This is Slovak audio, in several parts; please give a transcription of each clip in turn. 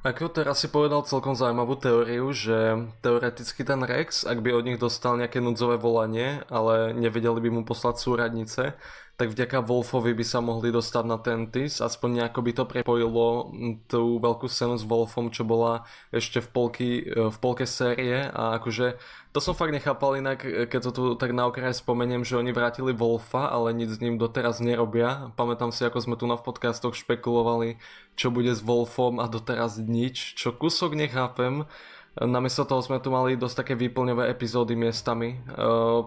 Ako teraz si povedal celkom zaujímavú teóriu, že teoreticky ten Rex, ak by od nich dostal nejaké núdzové volanie, ale nevedeli by mu poslať súradnice, tak vďaka Wolfovi by sa mohli dostať na Tentis, aspoň nejako by to prepojilo tú veľkú scénu s Wolfom, čo bola ešte v polke série a akože to som fakt nechápal inak, keď to tu tak na okraj spomeniem, že oni vrátili Wolfa, ale nič s ním doteraz nerobia. Pamätám si, ako sme tu na v podcastoch špekulovali, čo bude s Wolfom a doteraz nič, čo kúsok nechápem. Namiesto toho sme tu mali dosť také výplňové epizódy miestami,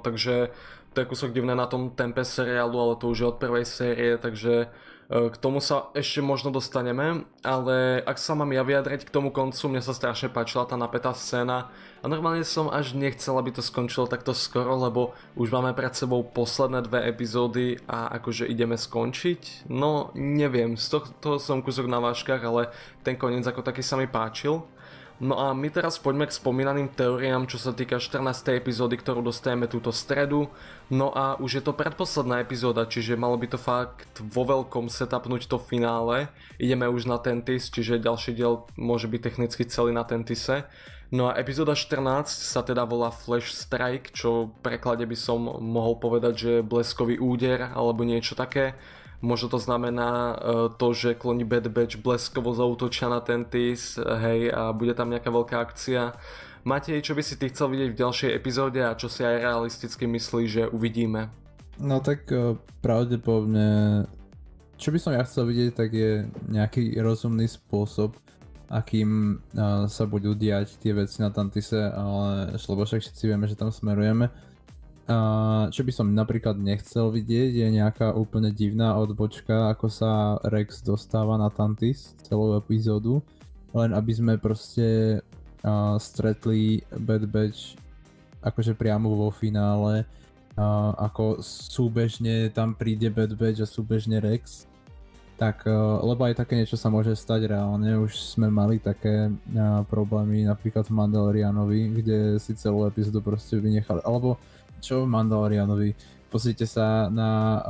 takže to je kúsok divné na tom tempe seriálu, ale to už je od prvej série, takže k tomu sa ešte možno dostaneme, ale ak sa mám ja vyjadriť k tomu koncu, mne sa strašne páčila tá napätá scéna a normálne som až nechcel, aby to skončilo takto skoro, lebo už máme pred sebou posledné dve epizódy a akože ideme skončiť. No neviem, z toho som kúsok na váškach, ale ten koniec ako taký sa mi páčil. No a my teraz poďme k spomínaným teóriám, čo sa týka 14. epizódy, ktorú dostaneme túto stredu. No a už je to predposledná epizóda, čiže malo by to fakt vo veľkom setupnúť to finále. Ideme už na Tentis, čiže ďalší diel môže byť technicky celý na Tentise. No a epizóda 14 sa teda volá Flash Strike, čo v preklade by som mohol povedať, že bleskový úder alebo niečo také. Možno to znamená to, že kloni Bad Batch bleskovo zaútočia na Tentis, hej, a bude tam nejaká veľká akcia. Matej, čo by si ty chcel vidieť v ďalšej epizóde a čo si aj realisticky myslíš, že uvidíme? No tak pravdepodobne, čo by som ja chcel vidieť, tak je nejaký rozumný spôsob, akým sa budú diať tie veci na Tantise, ale lebo však všetci vieme, že tam smerujeme. Čo by som napríklad nechcel vidieť, je nejaká úplne divná odbočka, ako sa Rex dostáva na Tantis celú epizódu, len aby sme proste stretli Bad Batch akože priamo vo finále, ako súbežne tam príde Bad Batch a súbežne Rex. Tak, lebo aj také niečo sa môže stať reálne, už sme mali také problémy napríklad v Mandalorianovi, kde si celú epizódu proste vynechali, alebo čo v Mandalorianovi, pozrite sa na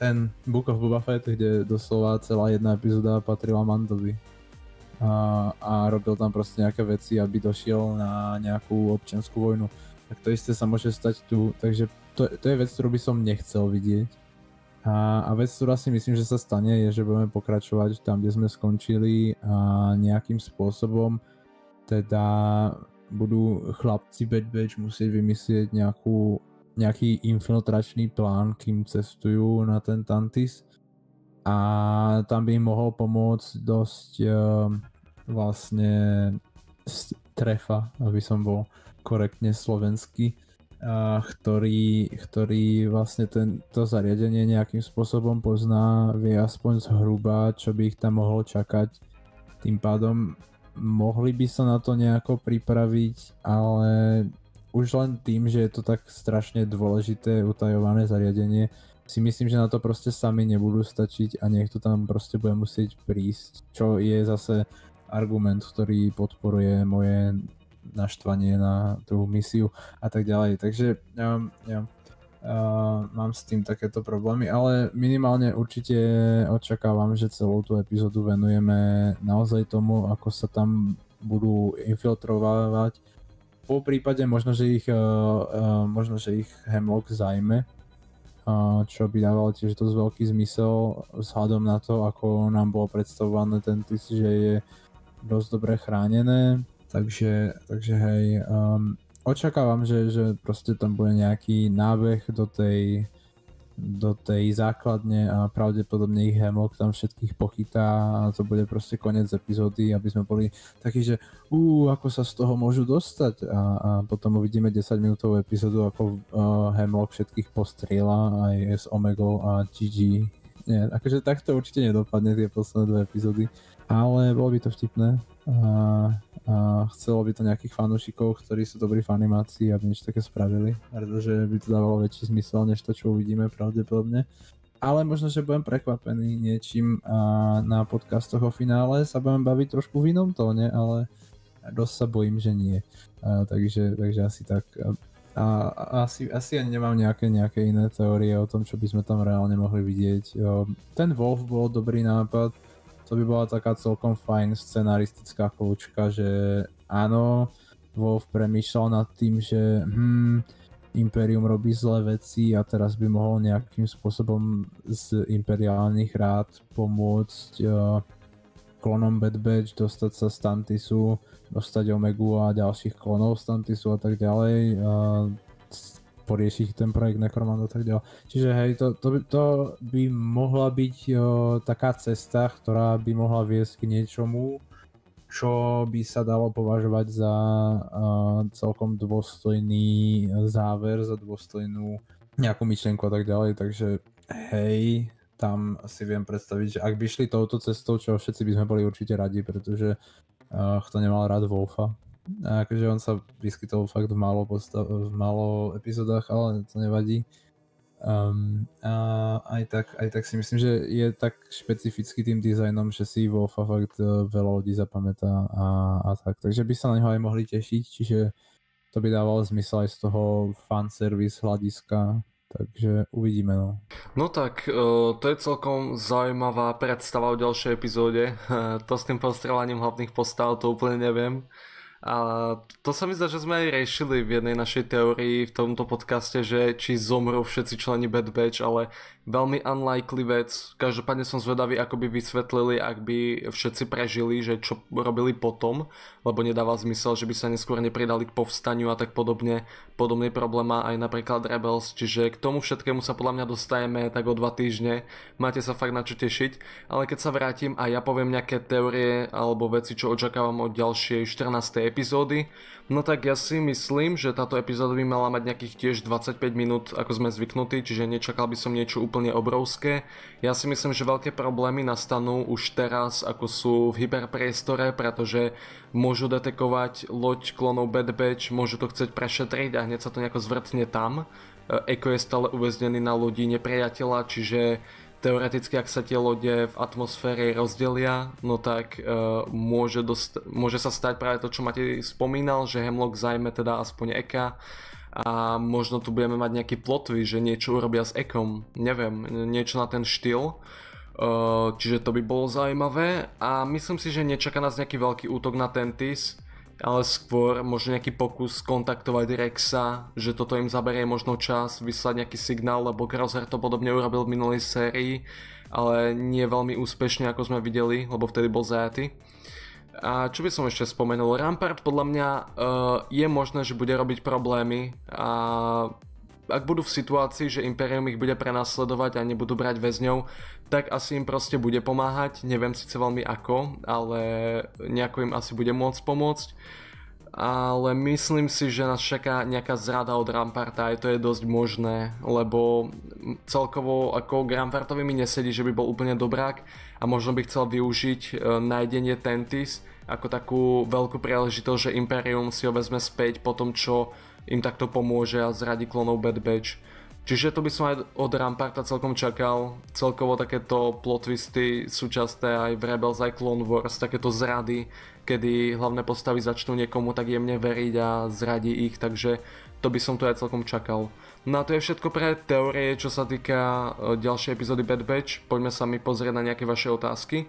ten Book of Boba Fett, kde doslova celá jedna epizóda patrila Mandovi a robil tam proste nejaké veci, aby došiel na nejakú občiansku vojnu. Tak to isté sa môže stať tu, takže to je vec, ktorú by som nechcel vidieť. A vec, ktorá si myslím, že sa stane, je, že budeme pokračovať tam, kde sme skončili a nejakým spôsobom teda budú chlapci Bad Batch musieť vymyslieť nejaký infiltračný plán, kým cestujú na ten Tantis. A tam by im mohol pomôcť dosť vlastne Trefa, aby som bol korektne slovenský, ktorý vlastne to zariadenie nejakým spôsobom pozná, vie aspoň zhruba, čo by ich tam mohlo čakať. Tým pádom mohli by sa na to nejako pripraviť, ale už len tým, že je to tak strašne dôležité utajované zariadenie, si myslím, že na to proste sami nebudú stačiť a niekto tam proste bude musieť prísť, čo je zase argument, ktorý podporuje moje naštvanie na tú misiu a tak ďalej. Takže mám s tým takéto problémy, ale minimálne určite očakávam, že celú tú epizódu venujeme naozaj tomu, ako sa tam budú infiltrovať. Po prípade možno, že ich Hemlock zajme, čo by dávalo tiež dosť veľký zmysel vzhľadom na to, ako nám bolo predstavované ten tis, že je dosť dobre chránené. Takže hej, očakávam, že proste tam bude nejaký nábeh do tej základne a pravdepodobne ich Hemlock tam všetkých pochytá a to bude proste koniec epizódy, aby sme boli takí, že ako sa z toho môžu dostať a potom uvidíme 10 minútovú epizódu, ako Hemlock všetkých postrieľa aj s Omegou a GG. Nie, akože takto určite nedopadne tie posledné dve epizódy, ale bolo by to vtipné a chcelo by to nejakých fanúšikov, ktorí sú dobrí v animácii, aby niečo také spravili, pretože by to dávalo väčší zmysel než to, čo uvidíme pravdepodobne. Ale možno, že budem prekvapený niečím a na podcastoch o finále sa budem baviť trošku v inom tóne, ale dosť sa bojím, že nie. Takže asi tak. Asi ani nemám nejaké iné teórie o tom, čo by sme tam reálne mohli vidieť. Ten Wolf bol dobrý nápad, to by bola taká celkom fajn scenaristická kľúčka, že áno, Wolf premýšľal nad tým, že Imperium robí zlé veci a teraz by mohol nejakým spôsobom z imperiálnych rád pomôcť klonom Bad Batch dostať sa z Tantisu, dostať Omegu a ďalších klonov z Tantisu a tak ďalej, poriešiť ten projekt Necromant a tak ďalej. Čiže hej, to by mohla byť taká cesta, ktorá by mohla viesť k niečomu, čo by sa dalo považovať za celkom dôstojný záver, za dôstojnú nejakú myšlienku a tak ďalej, takže hej, tam si viem predstaviť, že ak by šli touto cestou, čo všetci by sme boli určite radi, pretože kto nemal rád Wolfa. A akože on sa vyskytol fakt v málo epizódach, ale to nevadí. A aj tak si myslím, že je tak špecifický tým dizajnom, že si Wolfa fakt veľa ľudí zapamätá a tak. Takže by sa na neho aj mohli tešiť, čiže to by dávalo zmysel aj z toho fanservice hľadiska. Takže uvidíme, no. No tak, to je celkom zaujímavá predstava o ďalšej epizóde. To s tým postrelaním hlavných postav, to úplne neviem. A to sa mi zdá, že sme aj riešili v jednej našej teórii v tomto podcaste, že či zomrú všetci členi Bad Batch, ale veľmi unlikely vec. Každopádne som zvedavý, ako by vysvetlili, ak by všetci prežili, že čo robili potom, lebo nedáva zmysel, že by sa neskôr nepridali k povstaniu a tak podobne. Podobný problém má aj napríklad Rebels, čiže k tomu všetkému sa podľa mňa dostajeme tak o 2 týždne. Máte sa fakt na čo tešiť, ale keď sa vrátim a ja poviem nejaké teórie alebo veci, čo očakávam od ďalšej 14. epizódy, no tak ja si myslím, že táto epizóda by mala mať nejakých tiež 25 minút, ako sme zvyknutí, čiže nečakal by som niečo úplne obrovské. Ja si myslím, že veľké problémy nastanú už teraz, ako sú v hyperpriestore, pretože môžu detekovať loď klonov Bad Batch, môžu to chcieť prešetriť a hneď sa to nejako zvrtne tam. Echo je stále uväznený na lodi nepriateľa, čiže teoreticky, ak sa tie lode v atmosfére rozdelia, no tak môže sa stať práve to, čo Matej spomínal, že Hemlock zajme teda aspoň Eka a možno tu budeme mať nejaký plot twist, že niečo urobia s Ekom, neviem, niečo na ten štýl. Čiže to by bolo zaujímavé a myslím si, že nečaká nás nejaký veľký útok na Tantis, ale skôr možno nejaký pokus kontaktovať Rexa, že toto im zaberie možno čas, vyslať nejaký signál, lebo Crosshair to podobne urobil v minulej sérii, ale nie veľmi úspešne, ako sme videli, lebo vtedy bol zajatý. A čo by som ešte spomenul, Rampart podľa mňa je možné, že bude robiť problémy a ak budú v situácii, že Imperium ich bude prenasledovať a nebudú brať väzňov, tak asi im proste bude pomáhať, neviem síce veľmi ako, ale nejako im asi bude môcť pomôcť. Ale myslím si, že nás čaká nejaká zrada od Ramparta, aj to je dosť možné, lebo celkovo ako Rampartovi mi nesedí, že by bol úplne dobrák a možno by chcel využiť nájdenie Tantis ako takú veľkú príležitosť, že Imperium si ho vezme späť po tom, čo im takto pomôže a zradí klonov Bad Batch. Čiže to by som aj od Ramparta celkom čakal. Celkovo takéto plot twisty sú časté aj v Rebels, aj Clone Wars, takéto zrady, kedy hlavné postavy začnú niekomu tak jemne veriť a zradí ich, takže to by som tu aj celkom čakal. No a to je všetko pre teórie, čo sa týka ďalšej epizódy Bad Batch. Poďme sa mi pozrieť na nejaké vaše otázky.